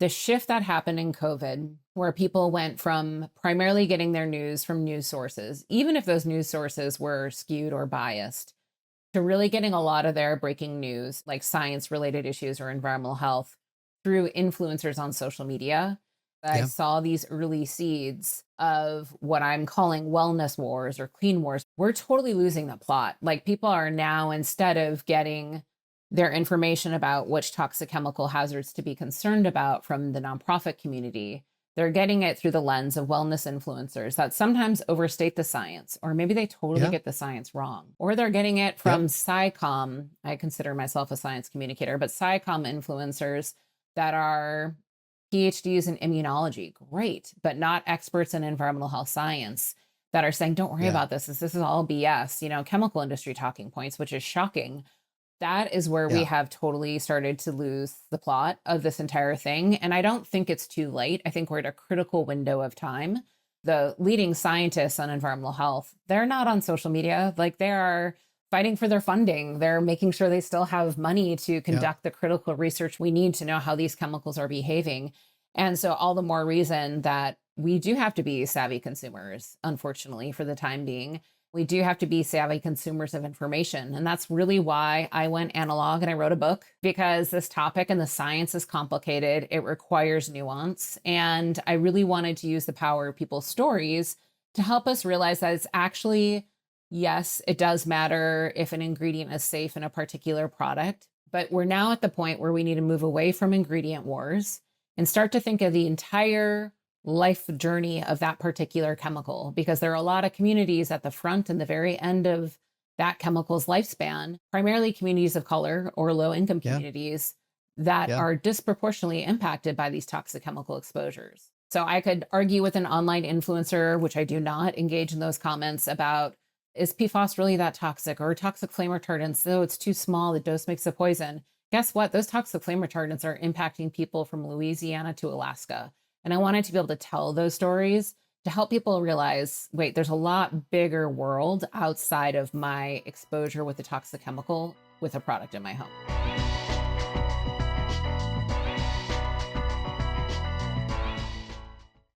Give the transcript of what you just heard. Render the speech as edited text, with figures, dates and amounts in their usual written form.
The shift that happened in COVID, where people went from primarily getting their news from news sources, even if those news sources were skewed or biased, to really getting a lot of their breaking news, like science related issues or environmental health, through influencers on social media. I Yeah. saw these early seeds of what I'm calling wellness wars or clean wars. We're totally losing the plot. Like people are now, instead of getting their information about which toxic chemical hazards to be concerned about from the nonprofit community, they're getting it through the lens of wellness influencers that sometimes overstate the science, or maybe they totally Yeah. get the science wrong, or they're getting it Yep. from SciComm. I consider myself a science communicator, but SciComm influencers that are PhDs in immunology, great, but not experts in environmental health science that are saying, don't worry Yeah. about this. This is all BS, chemical industry talking points, which is shocking. That is where we Yeah. have totally started to lose the plot of this entire thing. And I don't think it's too late. I think we're at a critical window of time. The leading scientists on environmental health, they're not on social media. Like they are fighting for their funding. They're making sure they still have money to Yeah. conduct the critical research we need to know how these chemicals are behaving. And so, all the more reason that we do have to be savvy consumers, unfortunately, for the time being. We do have to be savvy consumers of information. And that's really why I went analog and I wrote a book, because this topic and the science is complicated. It requires nuance. And I really wanted to use the power of people's stories to help us realize that it's actually, yes, it does matter if an ingredient is safe in a particular product. But we're now at the point where we need to move away from ingredient wars and start to think of the entire life journey of that particular chemical, because there are a lot of communities at the front and the very end of that chemical's lifespan, primarily communities of color or low income Yeah. communities that Yeah. are disproportionately impacted by these toxic chemical exposures. So I could argue with an online influencer, which I do not engage in those comments about, is PFAS really that toxic, or toxic flame retardants, though it's too small, the dose makes a poison. Guess what? Those toxic flame retardants are impacting people from Louisiana to Alaska. And I wanted to be able to tell those stories to help people realize, wait, there's a lot bigger world outside of my exposure with a toxic chemical with a product in my home.